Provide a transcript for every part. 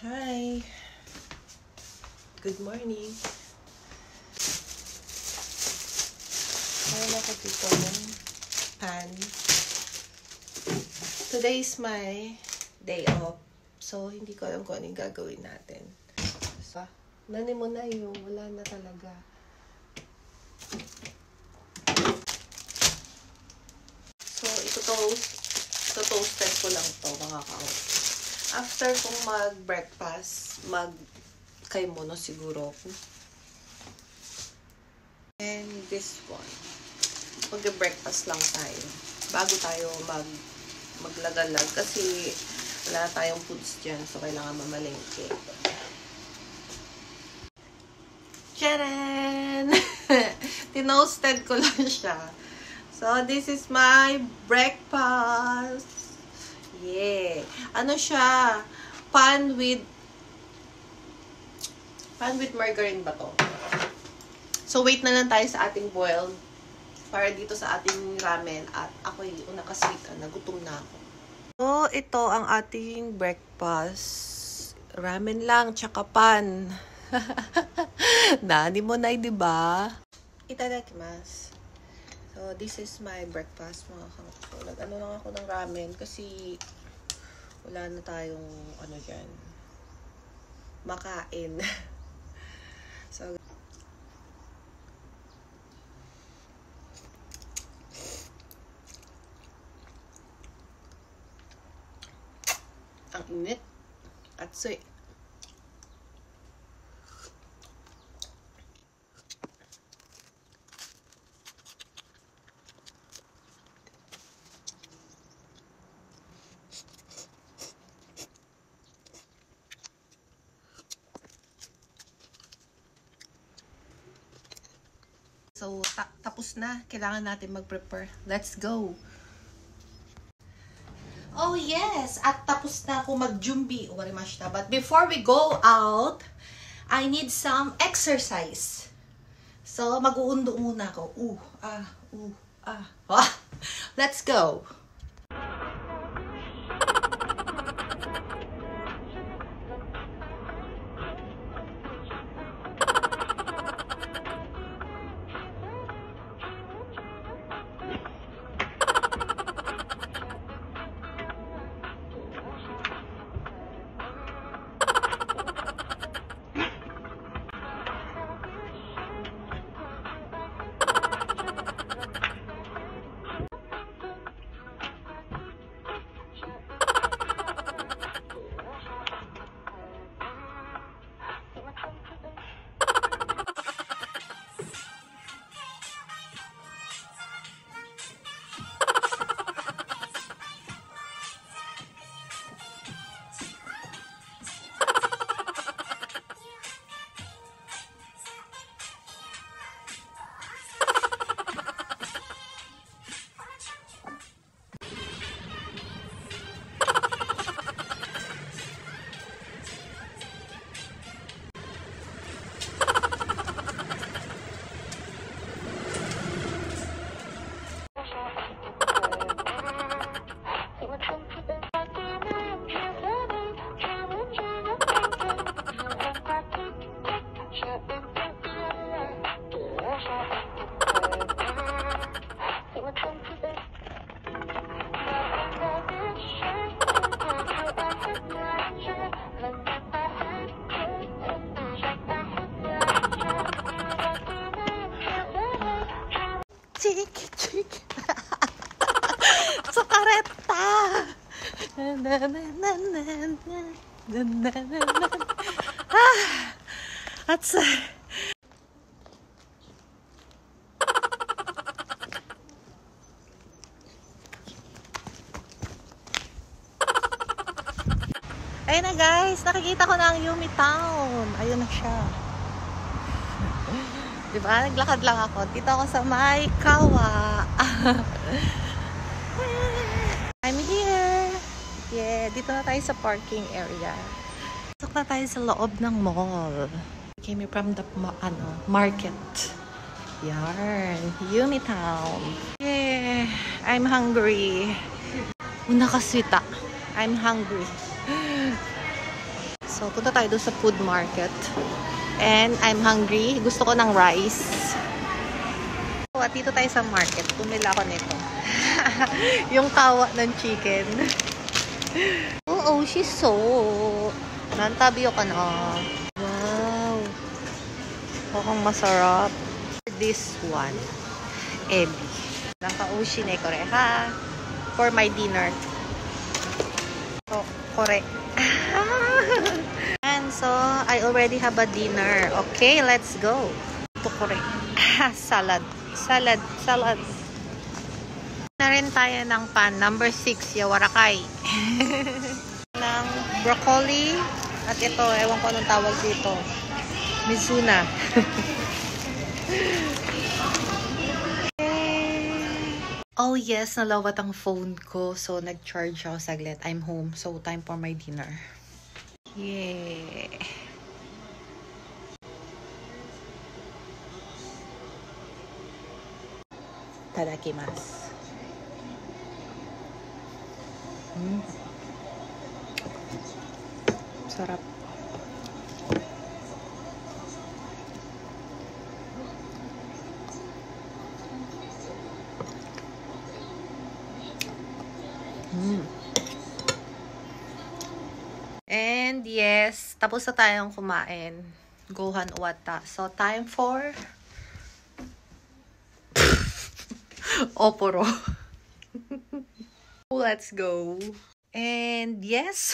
Hi! Good morning! Mayroon ako dito ng pan. Today is my day off. So, hindi ko alam kung anong gagawin natin. So, nani mo na yung wala na talaga. So, ito-toasted ko lang to mga kaot. After kong mag-breakfast, mag-kaymono siguro ako. And this one. Mag-breakfast lang tayo. Bago tayo maglagalag. Kasi wala tayong foods dyan. So, kailangan mamalengke. Tcharan! Tinoasted ko lang siya. So, this is my breakfast. Yeah. Ano siya? Pan with margarine ba to? So, wait na lang tayo sa ating boiled para dito sa ating ramen. At ako'y una ka-sweet. Nagutom na ako. So, ito ang ating breakfast. Ramen lang, tsaka pan. Nani mo na, diba? Itadakimasu. So, this is my breakfast, mga kamukso. Nag-ano lang ako ng ramen kasi wala na tayong, dyan, makain. So, ang init at soy. So, tapos na. Kailangan natin mag-prepare. Let's go! Oh, yes! At tapos na ako mag-jumbi. Owarimashita. But before we go out, I need some exercise. So, mag-uundo muna ako. Let's go! Chik. Sa kareta. That's ayun na guys, nakikita ko na ang Yumi Town. Ayun na siya. Diba? Naglakad lang ako. Dito ako sa Maikawa. I'm here. Yeah, dito na tayo sa parking area. Pasok na tayo sa loob ng mall. Came from the market. Yarn. Yumi Town. Yeah, I'm hungry. Una ka sweet. I'm hungry. So, So, punta tayo doon sa food market. And I'm hungry. Gusto ko ng rice. So, at dito tayo sa market. Pumila ako nito. Yung kawa ng chicken. Oo, she's so. Nantabi ka na. Wow. Mukhang masarap. This one. Ebi. Naka-oshi na kore ha. For my dinner. So, kore. And so, I already have a dinner. Okay, let's go. Ito kore. Salad. Salad. Salad. Na rin tayo ng pan. Number 6, yawarakay. Ng broccoli. At ito, ewan ko anong tawag dito. Mizuna. Oh yes, nalawat ang phone ko. So, nag-charge ako saglit. I'm home. So, time for my dinner. Yeah. Tadakimasu. Sarap. And yes, tapos na tayong kumain. Gohan Uwata. So, time for Oporo. Let's go. And yes,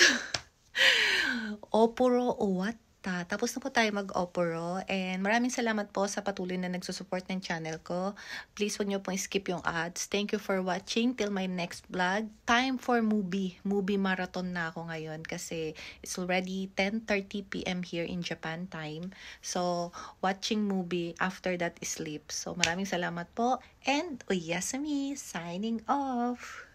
Oporo Uwata. Tapos na po tayo mag-Oporo. And maraming salamat po sa patuloy na nagsusupport ng channel ko. Please huwag niyo pong skip yung ads. Thank you for watching. Till my next vlog. Time for movie. Movie marathon na ako ngayon kasi it's already 10:30 PM here in Japan time. So, watching movie. After that is sleep. So, maraming salamat po. And Oyasumi signing off.